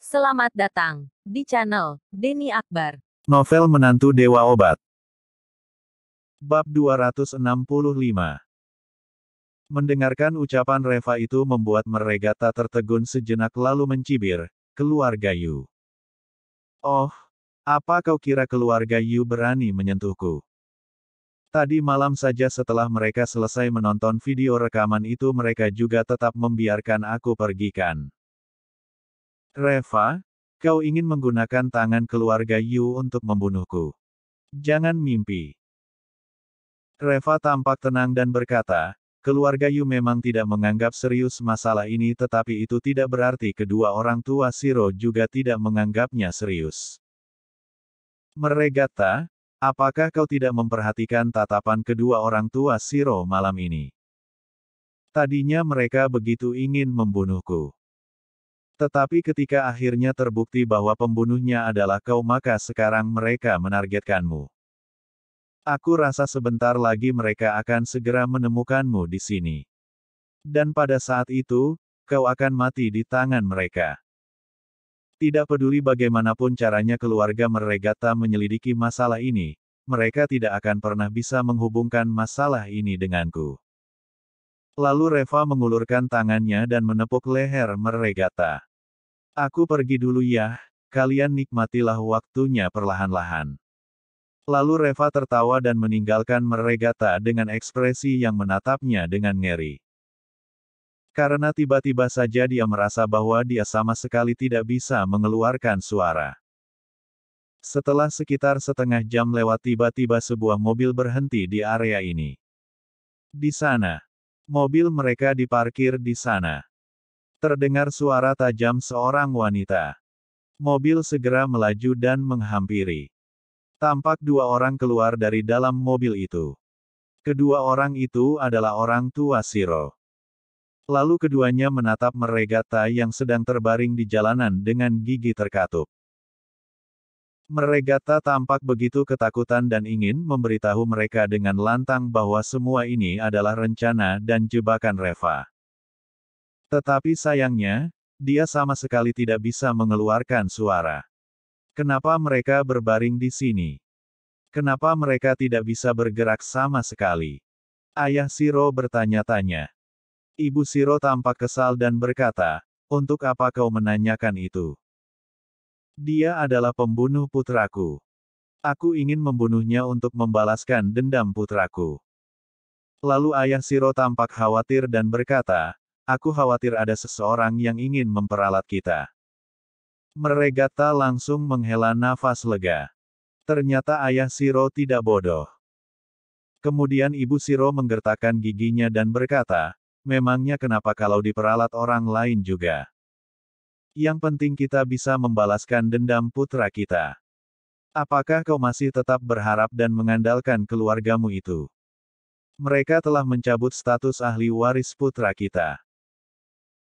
Selamat datang di channel Denny Akbar. Novel Menantu Dewa Obat. Bab 265. Mendengarkan ucapan Reva itu membuat Meregata tertegun sejenak lalu mencibir, "Keluarga Yu. Oh, apa kau kira keluarga Yu berani menyentuhku? Tadi malam saja setelah mereka selesai menonton video rekaman itu mereka juga tetap membiarkan aku pergi kan? Reva, kau ingin menggunakan tangan keluarga Yu untuk membunuhku. Jangan mimpi." Reva tampak tenang dan berkata, "Keluarga Yu memang tidak menganggap serius masalah ini tetapi itu tidak berarti kedua orang tua Shiro juga tidak menganggapnya serius. Meregata, apakah kau tidak memperhatikan tatapan kedua orang tua Shiro malam ini? Tadinya mereka begitu ingin membunuhku. Tetapi ketika akhirnya terbukti bahwa pembunuhnya adalah kau maka sekarang mereka menargetkanmu. Aku rasa sebentar lagi mereka akan segera menemukanmu di sini. Dan pada saat itu, kau akan mati di tangan mereka." Tidak peduli bagaimanapun caranya keluarga Meregata menyelidiki masalah ini, mereka tidak akan pernah bisa menghubungkan masalah ini denganku. Lalu Reva mengulurkan tangannya dan menepuk leher Meregata. "Aku pergi dulu ya, kalian nikmatilah waktunya perlahan-lahan." Lalu Reva tertawa dan meninggalkan Meregata dengan ekspresi yang menatapnya dengan ngeri. Karena tiba-tiba saja dia merasa bahwa dia sama sekali tidak bisa mengeluarkan suara. Setelah sekitar setengah jam lewat tiba-tiba sebuah mobil berhenti di area ini. Di sana. Mobil mereka diparkir di sana. Terdengar suara tajam seorang wanita. Mobil segera melaju dan menghampiri. Tampak dua orang keluar dari dalam mobil itu. Kedua orang itu adalah orang tua Shiro. Lalu keduanya menatap Meregata yang sedang terbaring di jalanan dengan gigi terkatup. Meregata tampak begitu ketakutan dan ingin memberitahu mereka dengan lantang bahwa semua ini adalah rencana dan jebakan Reva. Tetapi sayangnya, dia sama sekali tidak bisa mengeluarkan suara. Kenapa mereka berbaring di sini? Kenapa mereka tidak bisa bergerak sama sekali? Ayah Shiro bertanya-tanya. Ibu Shiro tampak kesal dan berkata, "Untuk apa kau menanyakan itu? Dia adalah pembunuh putraku. Aku ingin membunuhnya untuk membalaskan dendam putraku." Lalu ayah Shiro tampak khawatir dan berkata, "Aku khawatir ada seseorang yang ingin memperalat kita." Meregata langsung menghela nafas lega. Ternyata ayah Shiro tidak bodoh. Kemudian ibu Shiro menggertakkan giginya dan berkata, "Memangnya kenapa kalau diperalat orang lain juga? Yang penting kita bisa membalaskan dendam putra kita. Apakah kau masih tetap berharap dan mengandalkan keluargamu itu? Mereka telah mencabut status ahli waris putra kita.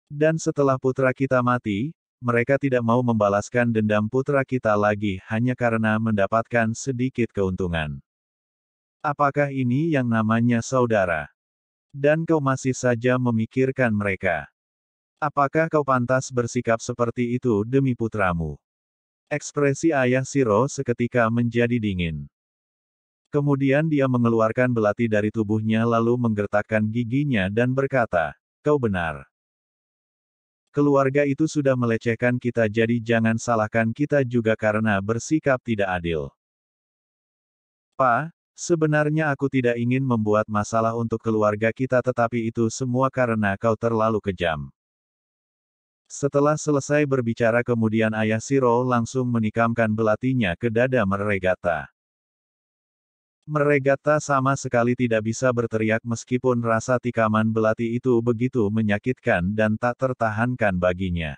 Dan setelah putra kita mati, mereka tidak mau membalaskan dendam putra kita lagi hanya karena mendapatkan sedikit keuntungan. Apakah ini yang namanya saudara? Dan kau masih saja memikirkan mereka. Apakah kau pantas bersikap seperti itu demi putramu?" Ekspresi ayah Shiro seketika menjadi dingin. Kemudian dia mengeluarkan belati dari tubuhnya lalu menggertakkan giginya dan berkata, "Kau benar. Keluarga itu sudah melecehkan kita jadi jangan salahkan kita juga karena bersikap tidak adil. Pa, sebenarnya aku tidak ingin membuat masalah untuk keluarga kita tetapi itu semua karena kau terlalu kejam." Setelah selesai berbicara kemudian ayah Shiro langsung menikamkan belatinya ke dada Meregata. Meregata sama sekali tidak bisa berteriak meskipun rasa tikaman belati itu begitu menyakitkan dan tak tertahankan baginya.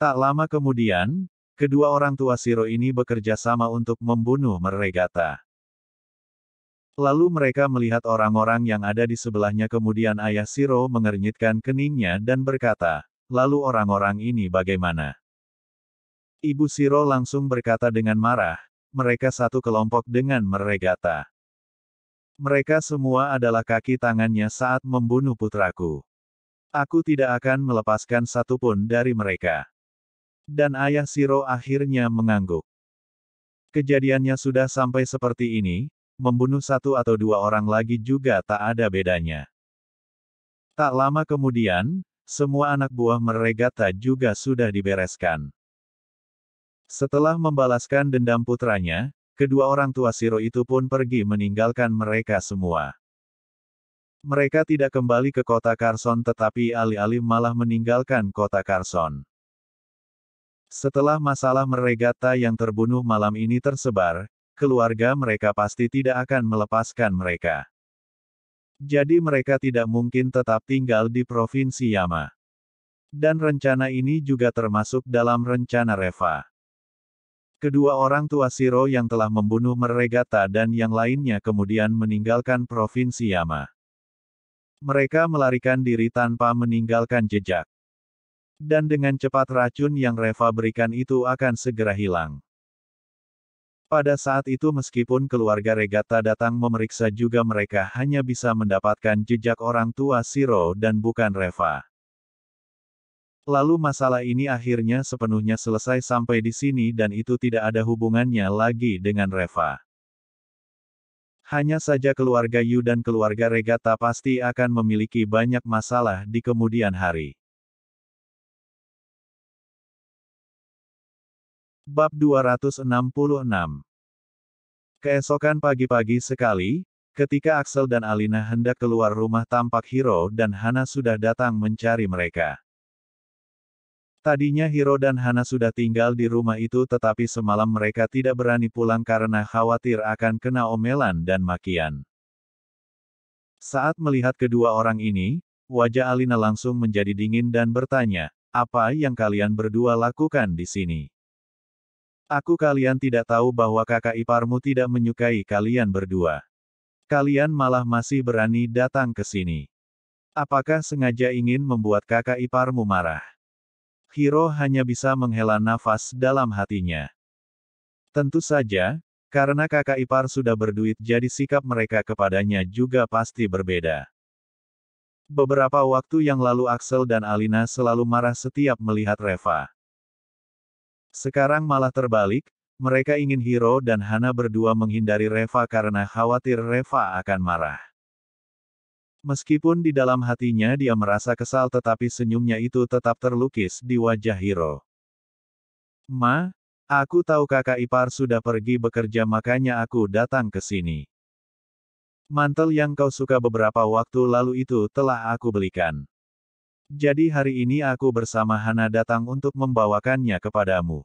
Tak lama kemudian, kedua orang tua Shiro ini bekerja sama untuk membunuh Meregata. Lalu mereka melihat orang-orang yang ada di sebelahnya kemudian ayah Shiro mengernyitkan keningnya dan berkata, "Lalu orang-orang ini bagaimana?" Ibu Shiro langsung berkata dengan marah, "Mereka satu kelompok dengan Meregata. Mereka semua adalah kaki tangannya saat membunuh putraku. Aku tidak akan melepaskan satupun dari mereka." Dan ayah Shiro akhirnya mengangguk. Kejadiannya sudah sampai seperti ini, membunuh satu atau dua orang lagi juga tak ada bedanya. Tak lama kemudian, semua anak buah Meregata juga sudah dibereskan. Setelah membalaskan dendam putranya, kedua orang tua Shiro itu pun pergi meninggalkan mereka semua. Mereka tidak kembali ke kota Carson tetapi alih-alih malah meninggalkan kota Carson. Setelah masalah Meregata yang terbunuh malam ini tersebar, keluarga mereka pasti tidak akan melepaskan mereka. Jadi mereka tidak mungkin tetap tinggal di Provinsi Yama. Dan rencana ini juga termasuk dalam rencana Reva. Kedua orang tua Shiro yang telah membunuh Meregata dan yang lainnya kemudian meninggalkan Provinsi Yama. Mereka melarikan diri tanpa meninggalkan jejak. Dan dengan cepat racun yang Reva berikan itu akan segera hilang. Pada saat itu meskipun keluarga Regata datang memeriksa juga mereka hanya bisa mendapatkan jejak orang tua Shiro dan bukan Reva. Lalu masalah ini akhirnya sepenuhnya selesai sampai di sini dan itu tidak ada hubungannya lagi dengan Reva. Hanya saja keluarga Yu dan keluarga Regata pasti akan memiliki banyak masalah di kemudian hari. Bab 266. Keesokan pagi-pagi sekali, ketika Axel dan Alina hendak keluar rumah tampak Hiro dan Hana sudah datang mencari mereka. Tadinya Hiro dan Hana sudah tinggal di rumah itu tetapi semalam mereka tidak berani pulang karena khawatir akan kena omelan dan makian. Saat melihat kedua orang ini, wajah Alina langsung menjadi dingin dan bertanya, "Apa yang kalian berdua lakukan di sini? Aku kalian tidak tahu bahwa kakak iparmu tidak menyukai kalian berdua. Kalian malah masih berani datang ke sini. Apakah sengaja ingin membuat kakak iparmu marah?" Hiro hanya bisa menghela nafas dalam hatinya. Tentu saja, karena kakak ipar sudah berduit jadi sikap mereka kepadanya juga pasti berbeda. Beberapa waktu yang lalu Axel dan Alina selalu marah setiap melihat Reva. Sekarang malah terbalik, mereka ingin Hiro dan Hana berdua menghindari Reva karena khawatir Reva akan marah. Meskipun di dalam hatinya dia merasa kesal tetapi senyumnya itu tetap terlukis di wajah Hiro. "Ma, aku tahu kakak ipar sudah pergi bekerja makanya aku datang ke sini. Mantel yang kau suka beberapa waktu lalu itu telah aku belikan. Jadi hari ini aku bersama Hana datang untuk membawakannya kepadamu.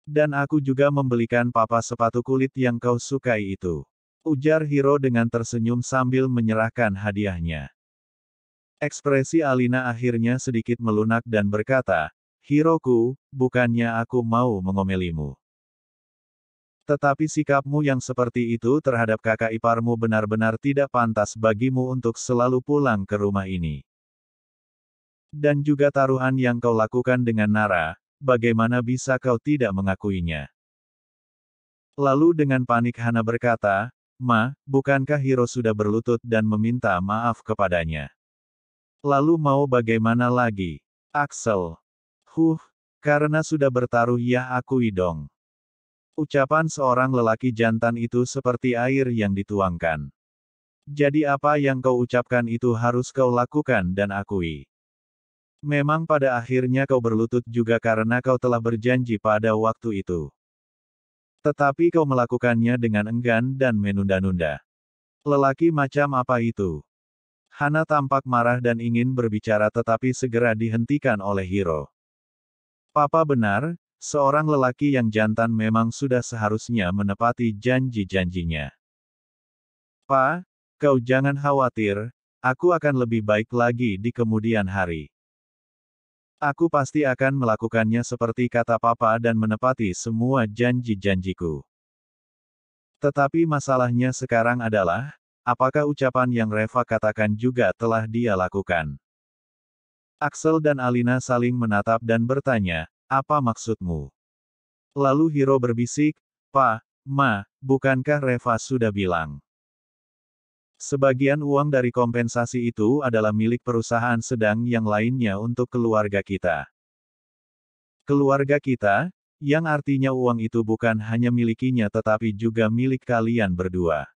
Dan aku juga membelikan papa sepatu kulit yang kau sukai itu," ujar Hiro dengan tersenyum sambil menyerahkan hadiahnya. Ekspresi Alina akhirnya sedikit melunak dan berkata, "Hiroku, bukannya aku mau mengomelimu. Tetapi sikapmu yang seperti itu terhadap kakak iparmu benar-benar tidak pantas bagimu untuk selalu pulang ke rumah ini. Dan juga taruhan yang kau lakukan dengan Nara, bagaimana bisa kau tidak mengakuinya?" Lalu dengan panik Hana berkata, "Ma, bukankah Hiro sudah berlutut dan meminta maaf kepadanya? Lalu mau bagaimana lagi? Axel. Karena sudah bertaruh ya akui dong." Ucapan seorang lelaki jantan itu seperti air yang dituangkan. Jadi apa yang kau ucapkan itu harus kau lakukan dan akui. Memang pada akhirnya kau berlutut juga karena kau telah berjanji pada waktu itu. Tetapi kau melakukannya dengan enggan dan menunda-nunda. Lelaki macam apa itu? Hana tampak marah dan ingin berbicara tetapi segera dihentikan oleh Hiro. "Papa benar, seorang lelaki yang jantan memang sudah seharusnya menepati janji-janjinya. Pa, kau jangan khawatir, aku akan lebih baik lagi di kemudian hari. Aku pasti akan melakukannya seperti kata papa dan menepati semua janji-janjiku. Tetapi masalahnya sekarang adalah, apakah ucapan yang Reva katakan juga telah dia lakukan?" Axel dan Alina saling menatap dan bertanya, "Apa maksudmu?" Lalu Hiro berbisik, "Pa, Ma, bukankah Reva sudah bilang? Sebagian uang dari kompensasi itu adalah milik perusahaan sedang yang lainnya untuk keluarga kita. keluarga kita, yang artinya uang itu bukan hanya milikinya tetapi juga milik kalian berdua.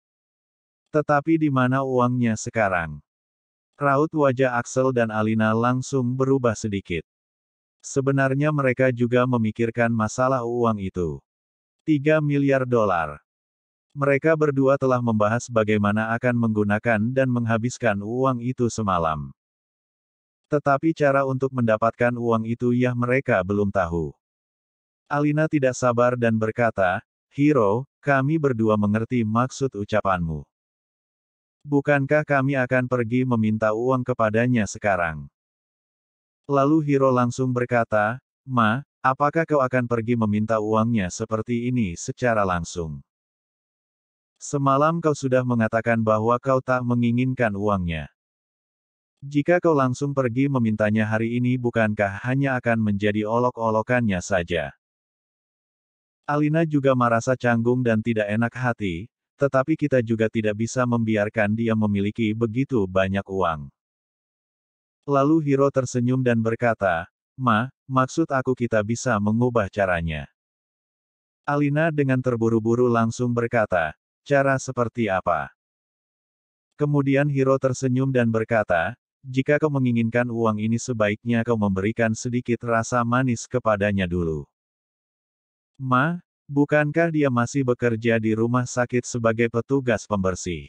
Tetapi di mana uangnya sekarang? Raut wajah Axel dan Alina langsung berubah sedikit. Sebenarnya mereka juga memikirkan masalah uang itu. 3 miliar dolar. Mereka berdua telah membahas bagaimana akan menggunakan dan menghabiskan uang itu semalam. Tetapi cara untuk mendapatkan uang itu mereka belum tahu. Alina tidak sabar dan berkata, "Hiro, kami berdua mengerti maksud ucapanmu. Bukankah kami akan pergi meminta uang kepadanya sekarang?" Lalu Hiro langsung berkata, "Ma, apakah kau akan pergi meminta uangnya seperti ini secara langsung? Semalam kau sudah mengatakan bahwa kau tak menginginkan uangnya. Jika kau langsung pergi memintanya hari ini bukankah hanya akan menjadi olok-olokannya saja?" Alina juga merasa canggung dan tidak enak hati, tetapi kita juga tidak bisa membiarkan dia memiliki begitu banyak uang. Lalu Hiro tersenyum dan berkata, "Ma, maksud aku kita bisa mengubah caranya." Alina dengan terburu-buru langsung berkata, "Cara seperti apa?" Kemudian Hiro tersenyum dan berkata, "Jika kau menginginkan uang ini sebaiknya kau memberikan sedikit rasa manis kepadanya dulu." "Ma, bukankah dia masih bekerja di rumah sakit sebagai petugas pembersih?"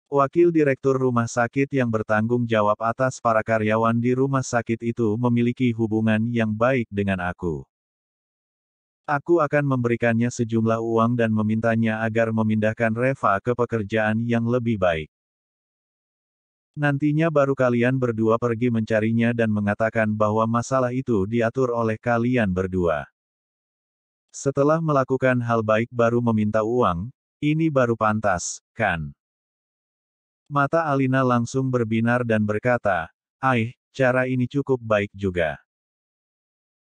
Wakil direktur rumah sakit yang bertanggung jawab atas para karyawan di rumah sakit itu memiliki hubungan yang baik dengan aku. Aku akan memberikannya sejumlah uang dan memintanya agar memindahkan Reva ke pekerjaan yang lebih baik. Nantinya baru kalian berdua pergi mencarinya dan mengatakan bahwa masalah itu diatur oleh kalian berdua. Setelah melakukan hal baik baru meminta uang, ini baru pantas, kan? Mata Alina langsung berbinar dan berkata, cara ini cukup baik juga."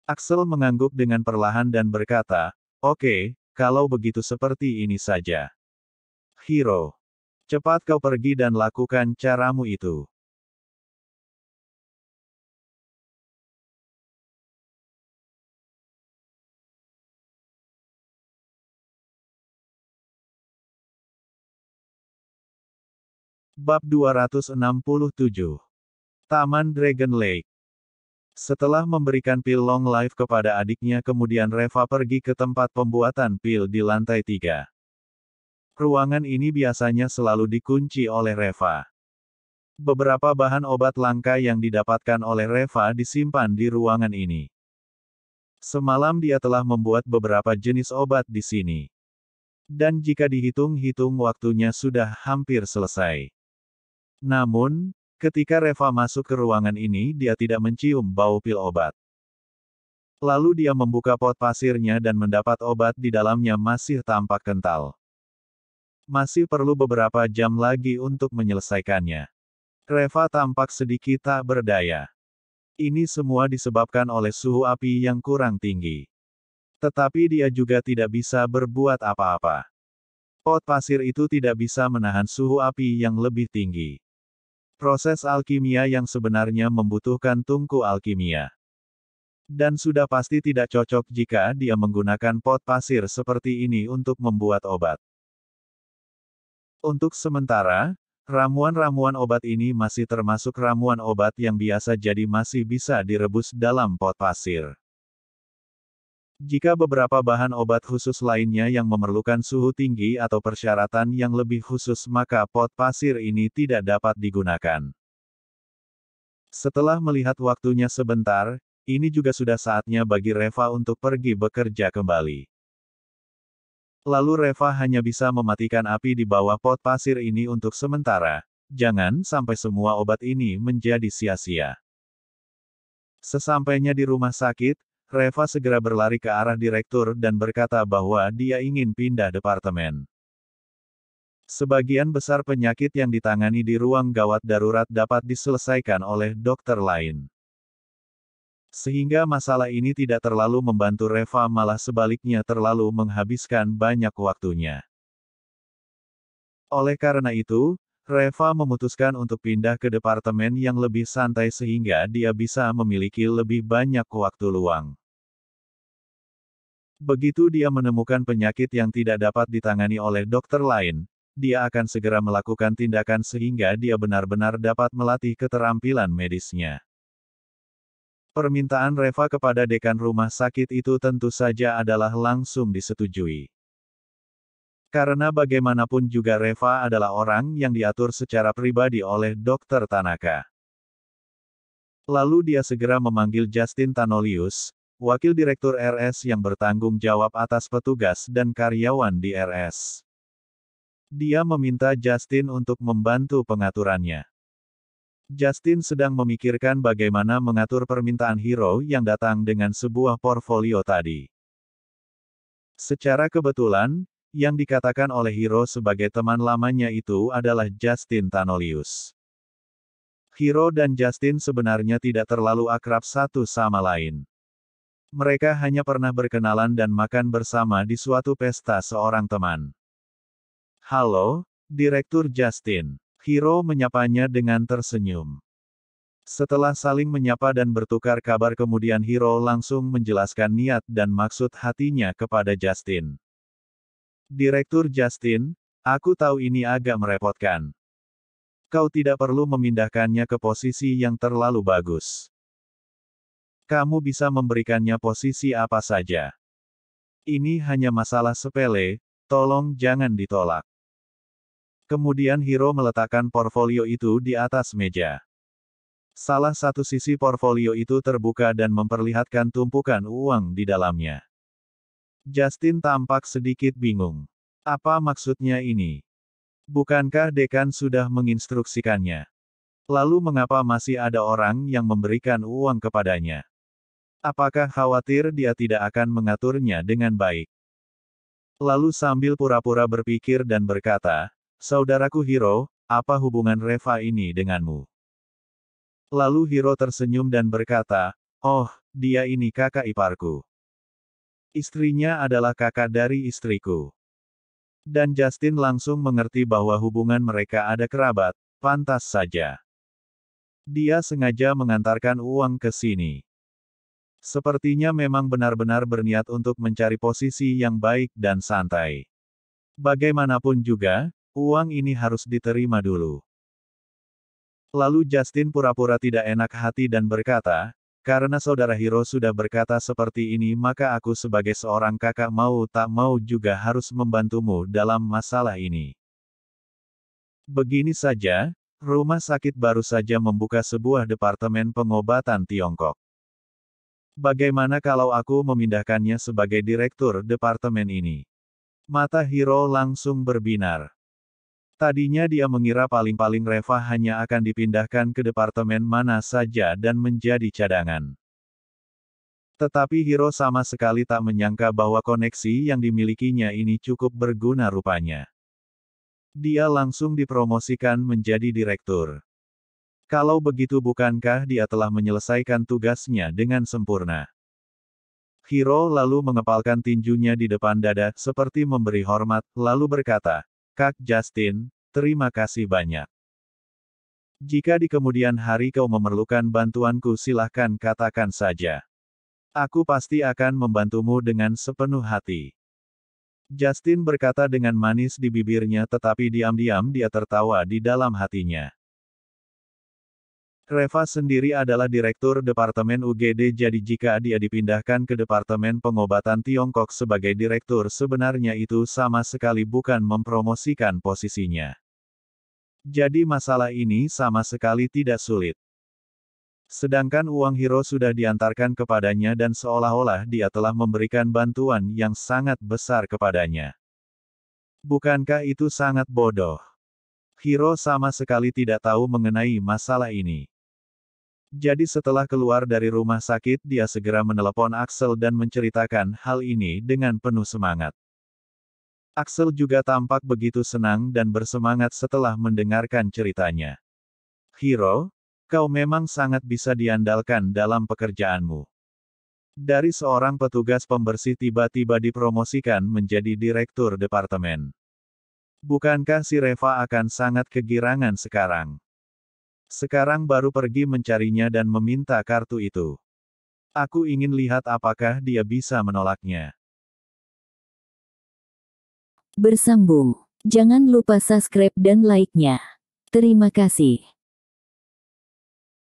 Axel mengangguk dengan perlahan dan berkata, "Oke, kalau begitu seperti ini saja. Hiro, cepat kau pergi dan lakukan caramu itu." Bab 267. Taman Dragon Lake. Setelah memberikan pil Long Life kepada adiknya kemudian Reva pergi ke tempat pembuatan pil di lantai 3. Ruangan ini biasanya selalu dikunci oleh Reva. Beberapa bahan obat langka yang didapatkan oleh Reva disimpan di ruangan ini. Semalam dia telah membuat beberapa jenis obat di sini. Dan jika dihitung-hitung waktunya sudah hampir selesai. Namun, ketika Reva masuk ke ruangan ini dia tidak mencium bau pil obat. Lalu dia membuka pot pasirnya dan mendapat obat di dalamnya masih tampak kental. Masih perlu beberapa jam lagi untuk menyelesaikannya. Reva tampak sedikit tak berdaya. Ini semua disebabkan oleh suhu api yang kurang tinggi. Tetapi dia juga tidak bisa berbuat apa-apa. Pot pasir itu tidak bisa menahan suhu api yang lebih tinggi. Proses alkimia yang sebenarnya membutuhkan tungku alkimia. Dan sudah pasti tidak cocok jika dia menggunakan pot pasir seperti ini untuk membuat obat. Untuk sementara, ramuan-ramuan obat ini masih termasuk ramuan obat yang biasa jadi masih bisa direbus dalam pot pasir. Jika beberapa bahan obat khusus lainnya yang memerlukan suhu tinggi atau persyaratan yang lebih khusus maka pot pasir ini tidak dapat digunakan. Setelah melihat waktunya sebentar, ini juga sudah saatnya bagi Reva untuk pergi bekerja kembali. Lalu Reva hanya bisa mematikan api di bawah pot pasir ini untuk sementara, jangan sampai semua obat ini menjadi sia-sia. Sesampainya di rumah sakit, Reva segera berlari ke arah direktur dan berkata bahwa dia ingin pindah departemen. Sebagian besar penyakit yang ditangani di ruang gawat darurat dapat diselesaikan oleh dokter lain. Sehingga masalah ini tidak terlalu membantu Reva malah sebaliknya terlalu menghabiskan banyak waktunya. Oleh karena itu, Reva memutuskan untuk pindah ke departemen yang lebih santai sehingga dia bisa memiliki lebih banyak waktu luang. Begitu dia menemukan penyakit yang tidak dapat ditangani oleh dokter lain, dia akan segera melakukan tindakan sehingga dia benar-benar dapat melatih keterampilan medisnya. Permintaan Reva kepada dekan rumah sakit itu tentu saja adalah langsung disetujui. Karena bagaimanapun juga Reva adalah orang yang diatur secara pribadi oleh Dr. Tanaka. Lalu dia segera memanggil Justin Tanolius, wakil direktur RS yang bertanggung jawab atas petugas dan karyawan di RS. Dia meminta Justin untuk membantu pengaturannya. Justin sedang memikirkan bagaimana mengatur permintaan Hiro yang datang dengan sebuah portfolio tadi. Secara kebetulan, yang dikatakan oleh Hiro sebagai teman lamanya itu adalah Justin Tanolius. Hiro dan Justin sebenarnya tidak terlalu akrab satu sama lain. Mereka hanya pernah berkenalan dan makan bersama di suatu pesta seorang teman. "Halo, Direktur Justin." Hiro menyapanya dengan tersenyum. Setelah saling menyapa dan bertukar kabar kemudian Hiro langsung menjelaskan niat dan maksud hatinya kepada Justin. "Direktur Justin, aku tahu ini agak merepotkan. Kau tidak perlu memindahkannya ke posisi yang terlalu bagus. Kamu bisa memberikannya posisi apa saja. Ini hanya masalah sepele, tolong jangan ditolak." Kemudian Hiro meletakkan portfolio itu di atas meja. Salah satu sisi portfolio itu terbuka dan memperlihatkan tumpukan uang di dalamnya. Justin tampak sedikit bingung. Apa maksudnya ini? Bukankah dekan sudah menginstruksikannya? Lalu mengapa masih ada orang yang memberikan uang kepadanya? Apakah khawatir dia tidak akan mengaturnya dengan baik? Lalu sambil pura-pura berpikir dan berkata, "Saudaraku Hiro, apa hubungan Reva ini denganmu?" Lalu Hiro tersenyum dan berkata, "Oh, dia ini kakak iparku. Istrinya adalah kakak dari istriku." Dan Justin langsung mengerti bahwa hubungan mereka ada kerabat, pantas saja. Dia sengaja mengantarkan uang ke sini. Sepertinya memang benar-benar berniat untuk mencari posisi yang baik dan santai. Bagaimanapun juga, uang ini harus diterima dulu. Lalu Justin pura-pura tidak enak hati dan berkata, "Karena saudara Hiro sudah berkata seperti ini maka aku sebagai seorang kakak mau tak mau juga harus membantumu dalam masalah ini." Begini saja, rumah sakit baru saja membuka sebuah departemen pengobatan Tiongkok. Bagaimana kalau aku memindahkannya sebagai direktur departemen ini? Mata Hiro langsung berbinar. Tadinya dia mengira paling-paling Reva hanya akan dipindahkan ke departemen mana saja dan menjadi cadangan. Tetapi Hiro sama sekali tak menyangka bahwa koneksi yang dimilikinya ini cukup berguna rupanya. Dia langsung dipromosikan menjadi direktur. Kalau begitu bukankah dia telah menyelesaikan tugasnya dengan sempurna? Hiro lalu mengepalkan tinjunya di depan dada seperti memberi hormat, lalu berkata, "Kak Justin, terima kasih banyak. Jika di kemudian hari kau memerlukan bantuanku silahkan katakan saja. Aku pasti akan membantumu dengan sepenuh hati." Justin berkata dengan manis di bibirnya tetapi diam-diam dia tertawa di dalam hatinya. Reva sendiri adalah direktur departemen UGD jadi jika dia dipindahkan ke departemen pengobatan Tiongkok sebagai direktur sebenarnya itu sama sekali bukan mempromosikan posisinya. Jadi masalah ini sama sekali tidak sulit. Sedangkan uang Hiro sudah diantarkan kepadanya dan seolah-olah dia telah memberikan bantuan yang sangat besar kepadanya. Bukankah itu sangat bodoh? Hiro sama sekali tidak tahu mengenai masalah ini. Jadi setelah keluar dari rumah sakit dia segera menelepon Axel dan menceritakan hal ini dengan penuh semangat. Axel juga tampak begitu senang dan bersemangat setelah mendengarkan ceritanya. "Hiro, kau memang sangat bisa diandalkan dalam pekerjaanmu. Dari seorang petugas pembersih tiba-tiba dipromosikan menjadi direktur departemen. Bukankah si Reva akan sangat kegirangan sekarang? Sekarang baru pergi mencarinya dan meminta kartu itu. Aku ingin lihat apakah dia bisa menolaknya. Bersambung. Jangan lupa subscribe dan like-nya. Terima kasih.